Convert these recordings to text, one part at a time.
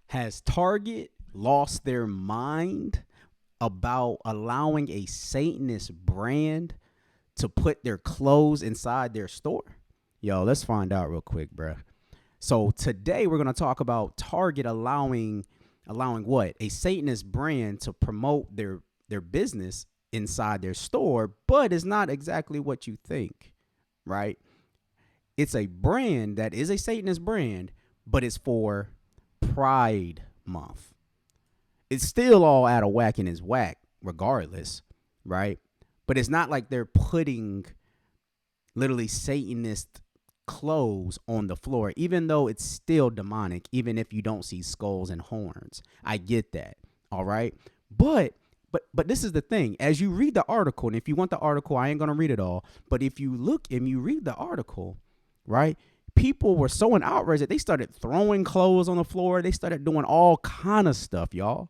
Has Target lost their mind about allowing a Satanist brand to put their clothes inside their store? Yo, let's find out real quick, bruh. So today we're going to talk about Target allowing what? A Satanist brand to promote their business inside their store, but it's not exactly what you think, right? It's a brand that is a Satanist brand, but it's for Pride Month. It's still all out of whack and is whack regardless, right? But it's not like they're putting literally Satanist clothes on the floor, even though it's still demonic, even if you don't see skulls and horns. I get that. All right. But this is the thing. As you read the article, and if you want the article, I ain't going to read it all. But if you look and you read the article, right, people were so outraged that they started throwing clothes on the floor. They started doing all kind of stuff, y'all.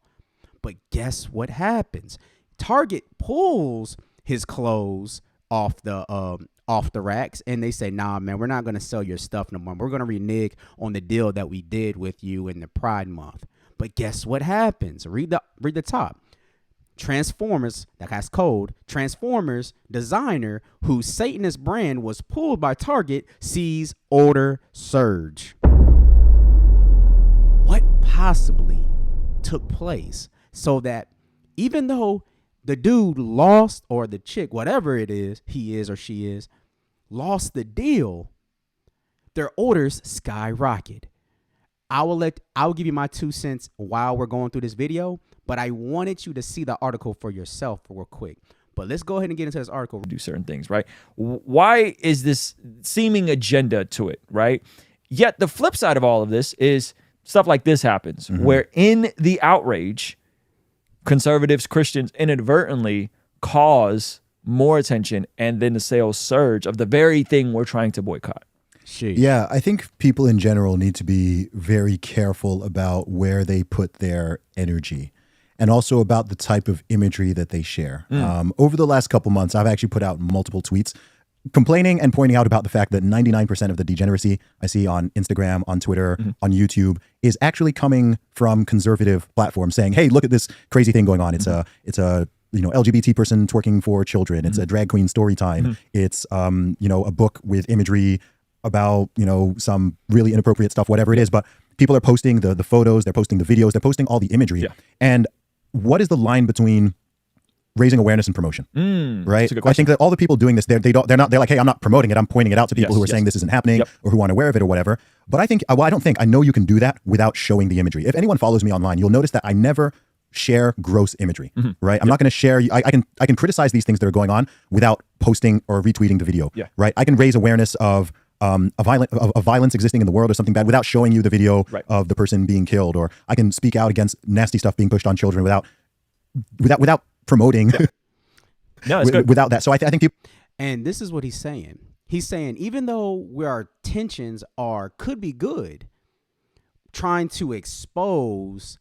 But guess what happens? Target pulls his clothes off the racks, and they say, nah, man, we're not going to sell your stuff no more. We're going to renege on the deal that we did with you in the Pride Month. But guess what happens? Read the top. Transformers, that guy's code. Transformers designer whose Satanist brand was pulled by Target sees order surge. What possibly took place so that even though the dude lost, or the chick, whatever it is, he is or she is, lost the deal, their orders skyrocket. I'll give you my 2 cents while we're going through this video, but I wanted you to see the article for yourself real quick. But let's go ahead and get into this article. Do certain things, right? Why is this seeming agenda to it, right? Yet the flip side of all of this is stuff like this happens, where in the outrage, conservatives, Christians inadvertently cause more attention, and then the sales surge of the very thing we're trying to boycott. Sheesh. Yeah, I think people in general need to be very careful about where they put their energy, and also about the type of imagery that they share. Over the last couple months, I've actually put out multiple tweets complaining and pointing out about the fact that 99% of the degeneracy I see on Instagram, on Twitter, on YouTube is actually coming from conservative platforms saying, hey, look at this crazy thing going on. It's a LGBT person twerking for children. It's a drag queen story time. It's, a book with imagery about, some really inappropriate stuff, whatever it is. But people are posting the photos, they're posting the videos, they're posting all the imagery. Yeah. And what is the line between raising awareness and promotion, right? I think that all the people doing this, they're like, hey, I'm not promoting it. I'm pointing it out to people who are saying this isn't happening or who aren't aware of it or whatever. But I know you can do that without showing the imagery. If anyone follows me online, you'll notice that I never share gross imagery, right? I'm not going to share. I can criticize these things that are going on without posting or retweeting the video, right? I can raise awareness of violence existing in the world or something bad without showing you the video of the person being killed, or I can speak out against nasty stuff being pushed on children without promoting without that. So I think people, and this is what he's saying. He's saying, even though where our tensions could be good, trying to expose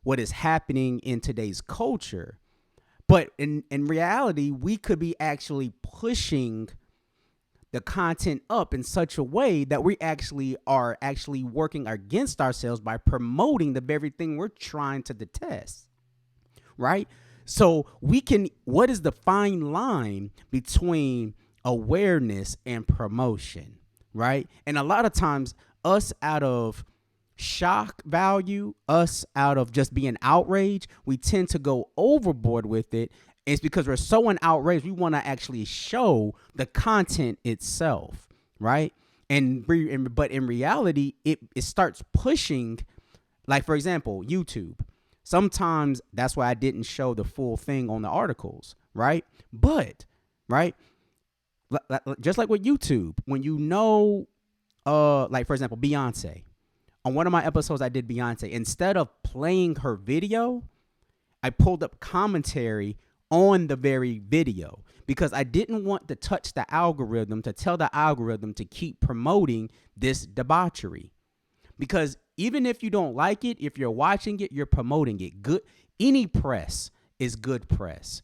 what is happening in today's culture, but in reality, we could be actually pushing the content up in such a way that we are working against ourselves by promoting the very thing we're trying to detest, right? So what is the fine line between awareness and promotion, right? And a lot of times us out of shock value, us out of just being outraged, we tend to go overboard with it. It's because we're so outraged, we want to actually show the content itself, right? But in reality, it starts pushing, like, for example, YouTube. Sometimes that's why I didn't show the full thing on the articles, right? But, right, just like with YouTube, when like, for example, Beyonce. On one of my episodes, I did Beyonce. Instead of playing her video, I pulled up commentary on the very video because I didn't want to touch the algorithm, to tell the algorithm to keep promoting this debauchery. Because even if you don't like it, if you're watching it, you're promoting it. Good. Any press is good press.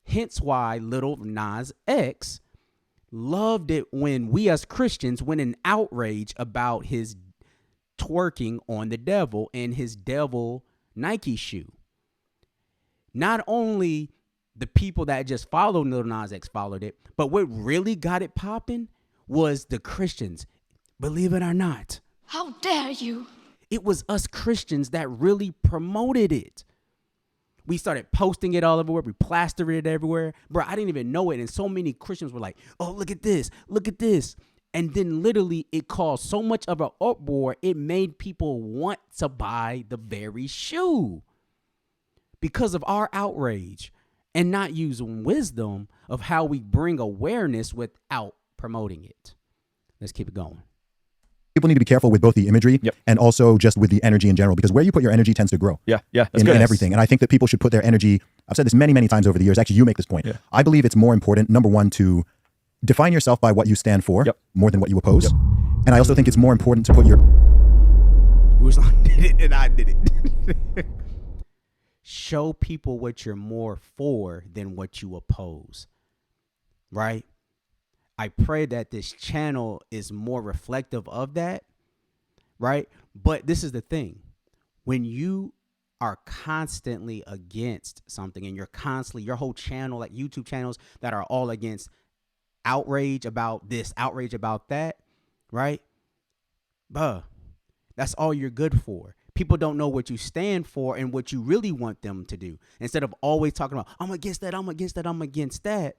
Hence why Little Nas X loved it when we as Christians went in outrage about his twerking on the devil in his devil Nike shoe. Not only the people that just followed Lil Nas X followed it, but what really got it popping was the Christians. Believe it or not. How dare you? It was us Christians that really promoted it. We started posting it all everywhere. We plastered it everywhere. Bro, I didn't even know it. And so many Christians were like, oh, look at this. Look at this. And then literally it caused so much of an uproar, it made people want to buy the very shoe because of our outrage and not using wisdom of how we bring awareness without promoting it. Let's keep it going. People need to be careful with both the imagery and also just with the energy in general, because where you put your energy tends to grow. That's in everything. And I think that people should put their energy, I've said this many, many times over the years. Actually, you make this point. I believe it's more important, number one, to define yourself by what you stand for more than what you oppose. And I also think it's more important to put your... Ruslan did it and I did it. Show people what you're more for than what you oppose. Right? I pray that this channel is more reflective of that, right? But this is the thing. When you are constantly against something and you're constantly, your whole channel, like YouTube channels that are all against outrage about this, outrage about that, right? That's all you're good for. People don't know what you stand for and what you really want them to do. Instead of always talking about, I'm against that, I'm against that, I'm against that.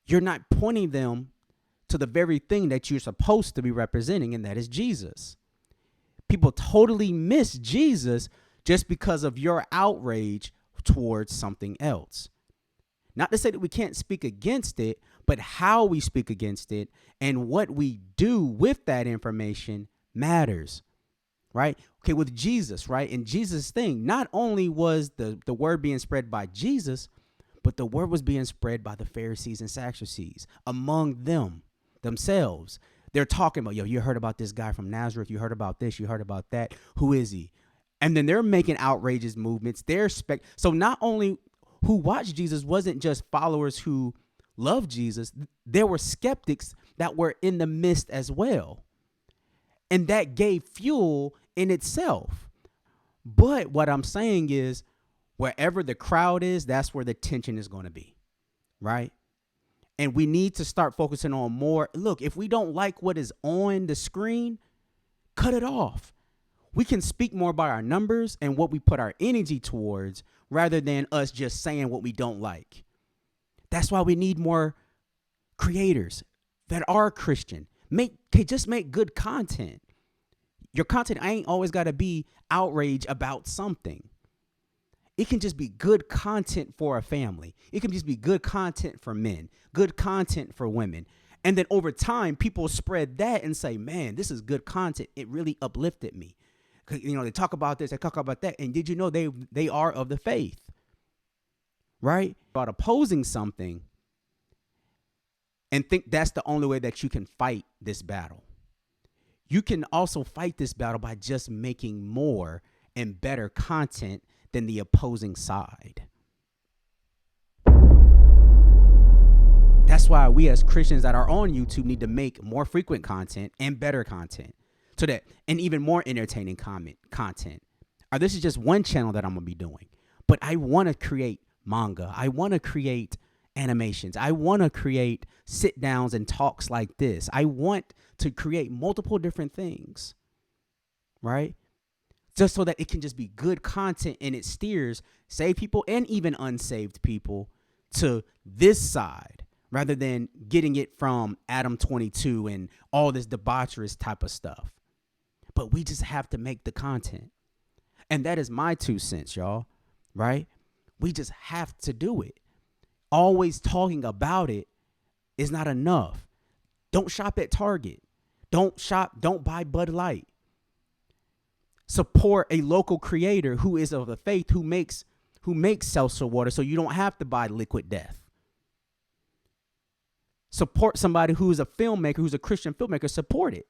You're not pointing them to the very thing that you're supposed to be representing, and that is Jesus. People totally miss Jesus just because of your outrage towards something else. Not to say that we can't speak against it, but how we speak against it and what we do with that information matters, right? Okay, with Jesus, right? And Jesus' thing, not only was the word being spread by Jesus, but the word was being spread by the Pharisees and Sadducees among themselves. They're talking about, yo, you heard about this guy from Nazareth. You heard about this. You heard about that. Who is he? And then they're making outrageous movements. So not only who watched Jesus wasn't just followers who loved Jesus. There were skeptics that were in the midst as well. And that gave fuel in itself. But what I'm saying is, wherever the crowd is, that's where the tension is going to be, right? And we need to start focusing on more. Look, if we don't like what is on the screen, cut it off. We can speak more by our numbers and what we put our energy towards rather than us just saying what we don't like. That's why we need more creators that are Christian. Just make good content. Your content ain't always got to be outrage about something. It can just be good content for a family. It can just be good content for men, good content for women. And then over time, people spread that and say, man, this is good content. It really uplifted me. You know, they talk about this, they talk about that. And did you know they are of the faith, right? About opposing something and think that's the only way that you can fight this battle. You can also fight this battle by just making more and better content than the opposing side. That's why we as Christians that are on YouTube need to make more frequent content and better content and even more entertaining content. This is just one channel that I'm going to be doing, but I want to create manga. I want to create animations. I want to create sit downs and talks like this. I want to create multiple different things, right? Just so that it can just be good content and it steers saved people and even unsaved people to this side rather than getting it from Adam 22 and all this debaucherous type of stuff. But we just have to make the content. And that is my 2 cents, y'all, right? We just have to do it. Always talking about it is not enough. Don't shop at Target. Don't buy Bud Light. Support a local creator who is of the faith, who makes seltzer water so you don't have to buy Liquid Death. Support somebody who's a filmmaker, who's a Christian filmmaker, support it.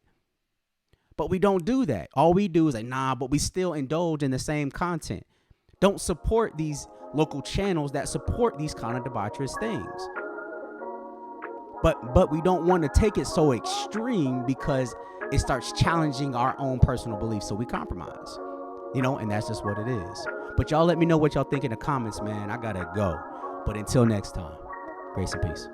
But we don't do that. All we do is like, but we still indulge in the same content. Don't support these local channels that support these kind of debaucherous things. But we don't want to take it so extreme because it starts challenging our own personal beliefs. So we compromise, and that's just what it is. But y'all let me know what y'all think in the comments, man. I gotta go. But until next time, grace and peace.